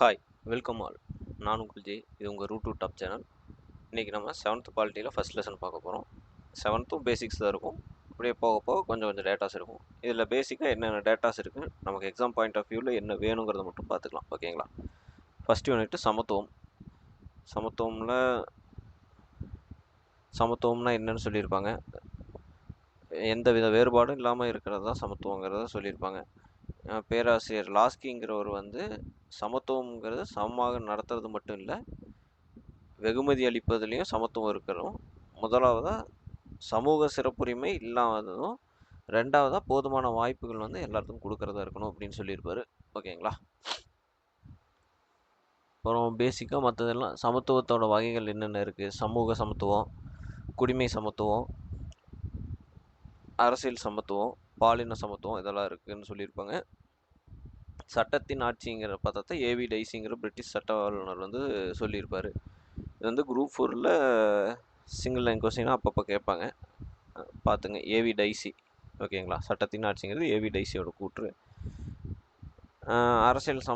Hi, welcome all. நான் உங்கள் ஜெய். இது உங்கள் ரூட் டு டாப் சேனல். இன்றைக்கி நம்ம 7th பாலிட்டியில் ஃபஸ்ட் லெசன் பார்க்க போகிறோம். 7த்தும் பேசிக்ஸ் தான் இருக்கும். அப்படியே போக போக கொஞ்சம் கொஞ்சம் டேட்டாஸ் இருக்கும். இதில் பேசிக்காக என்னென்ன டேட்டாஸ் இருக்குது, நமக்கு எக்ஸாம் பாயிண்ட் ஆஃப் வியூவில் என்ன வேணுங்கிறத மட்டும் பார்த்துக்கலாம். ஓகேங்களா? ஃபஸ்ட் யூனிட் சமத்துவம். சமத்துவம்னா என்னன்னு சொல்லியிருப்பாங்க. எந்த வித வேறுபாடும் இல்லாமல் இருக்கிறது தான் சமத்துவங்கிறத சொல்லியிருப்பாங்க. பேராசிரியர் லாஸ்கிங்கிறவர் சமத்துவங்கிறது சமமாக நடத்துறது மட்டும் இல்லை, வெகுமதி அளிப்பதுலேயும் சமத்துவம் இருக்கணும். முதலாவதாக சமூக சிறப்புரிமை இல்லாததும், ரெண்டாவதாக போதுமான வாய்ப்புகள் எல்லாத்துக்கும் கொடுக்கறதா இருக்கணும் அப்படின்னு சொல்லியிருப்பார். ஓகேங்களா? அப்புறம் பேசிக்காக மற்றதெல்லாம் சமத்துவத்தோட வகைகள் என்னென்ன இருக்குது. சமூக சமத்துவம், குடிமை சமத்துவம், அரசியல் சமத்துவம், பாலின சமத்துவம் இதெல்லாம் இருக்குதுன்னு சொல்லியிருப்பாங்க. சட்டத்தின் ஆட்சிங்கிற பதத்தை ஏவி டைசிங்கிற பிரிட்டிஷ் சட்ட வல்லுநர் சொல்லியிருப்பார். இது குரூப் 4ல் சிங்கிள் லைன் கொஸ்டினாக அப்பப்போ கேட்பாங்க, பார்த்துங்க. AV dicey. ஓகேங்களா? சட்டத்தின் ஆட்சிங்கிறது ஏவி டைசியோட கூற்று. அரசியல்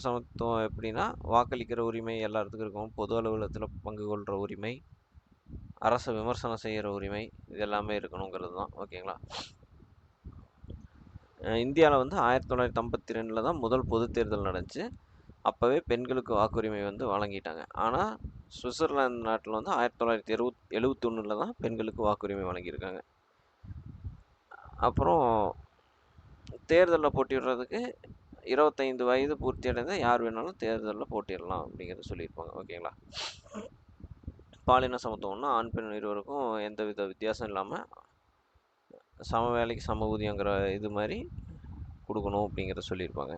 சமத்துவம் எப்படின்னா, வாக்களிக்கிற உரிமை எல்லாத்துக்கும் இருக்கும், பொது அலுவலகத்தில் பங்கு கொள்கிற உரிமை, அரசை விமர்சனம் செய்கிற உரிமை, இது எல்லாமே இருக்கணுங்கிறது தான். ஓகேங்களா? இந்தியாவில் 1952 தான் முதல் பொது தேர்தல் நடந்துச்சு. அப்போவே பெண்களுக்கு வாக்குரிமை வழங்கிட்டாங்க. ஆனால் சுவிட்சர்லாந்து நாட்டில் 1971 தான் பெண்களுக்கு வாக்குரிமை வழங்கியிருக்காங்க. அப்புறம் தேர்தலில் போட்டியிடுறதுக்கு 25 வயது பூர்த்தி அடைந்த யார் வேணாலும் தேர்தலில் போட்டியிடலாம் அப்படிங்கிறத சொல்லியிருப்பாங்க. ஓகேங்களா? பாலின சமத்துவம்னா ஆண் பெண் இருவருக்கும் எந்தவித வித்தியாசம் இல்லாமல் சம வேலைக்கு சம ஊதியங்கிற இது மாதிரி கொடுக்கணும் அப்படிங்கிறத சொல்லியிருப்பாங்க.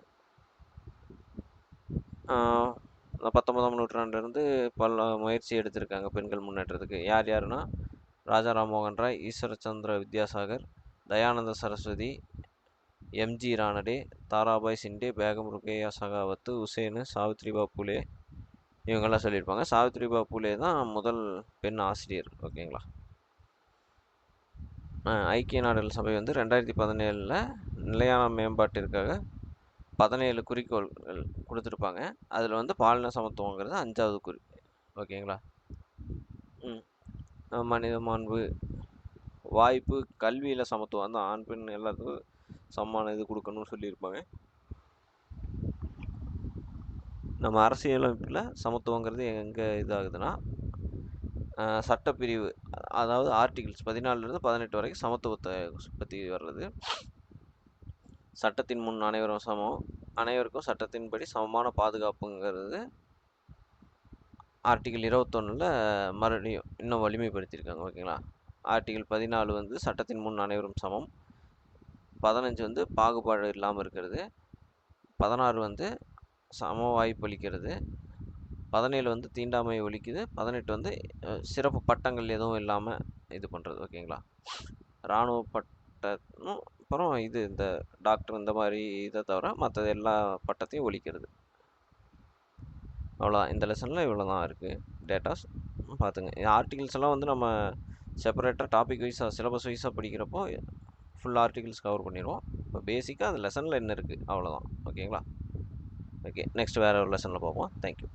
19ஆம் நூற்றாண்டிலிருந்து பல முயற்சி எடுத்திருக்காங்க பெண்கள் முன்னேற்றத்துக்கு. யாருன்னா, ராஜா ராம்மோகன் ராய், ஈஸ்வரச்சந்திர வித்யாசாகர், தயானந்த சரஸ்வதி, எம்ஜி ரானடே, தாராபாய் சிண்டே, பேகம் ருக்கையா சகாவத், உசேனு, சாவித்ரிபா பூலே, இவங்கெல்லாம் சொல்லியிருப்பாங்க. சாவித்ரிபா பூலே தான் முதல் பெண் ஆசிரியர். ஓகேங்களா? ஐக்கிய நாடுகள் சபை 2017 நிலையான மேம்பாட்டிற்காக 17 குறிக்கோள்கள் கொடுத்துருப்பாங்க. அதில் பாலின சமத்துவங்கிறது 5வது குறிக்கோள். ஓகேங்களா? மனித மாண்பு, வாய்ப்பு, கல்வியில் சமத்துவம் தான், ஆண் பெண் எல்லாத்துக்கும் சமமான இது கொடுக்கணும்னு சொல்லியிருப்பாங்க. நம்ம அரசியலமைப்பில் சமத்துவங்கிறது எங்கே இதாகுதுன்னா, சட்டப்பிரிவு, அதாவது ஆர்டிகிள்ஸ் 14 18 வரைக்கும் சமத்துவத்தை பற்றி வர்றது. சட்டத்தின் முன் அனைவரும் சமம், அனைவருக்கும் சட்டத்தின்படி சமமான பாதுகாப்புங்கிறது ஆர்டிகிள் 21 மறுபடியும் இன்னும் வலிமைப்படுத்தியிருக்காங்க. ஓகேங்களா? ஆர்டிகிள் 14 சட்டத்தின் முன் அனைவரும் சமம், 15 பாகுபாடு இல்லாமல் இருக்கிறது, 16 சம வாய்ப்பு அளிக்கிறது, 17 தீண்டாமை ஒழிக்குது, 18 சிறப்பு பட்டங்கள் எதுவும் இல்லாமல் இது பண்ணுறது. ஓகேங்களா? இராணுவ பட்டமும் அப்புறம் இந்த டாக்டர் இந்த மாதிரி இதை தவிர மற்ற எல்லா பட்டத்தையும் ஒழிக்கிறது. அவ்வளோதான். இந்த லெசனில் இவ்வளோ தான் இருக்குது டேட்டாஸ். பார்த்துங்க. ஆர்டிகிள்ஸ் எல்லாம் நம்ம செப்பரேட்டாக டாபிக் வைஸாக சிலபஸ் வைஸாக படிக்கிறப்போ ஃபுல் ஆர்டிகிள்ஸ் கவர் பண்ணிடுவோம். இப்போ பேசிக்காக அந்த லெசனில் என்ன இருக்குது அவ்வளோதான். ஓகேங்களா? ஓகே, நெக்ஸ்ட் வேறு ஒரு லெசனில் பார்ப்போம். தேங்க்யூ.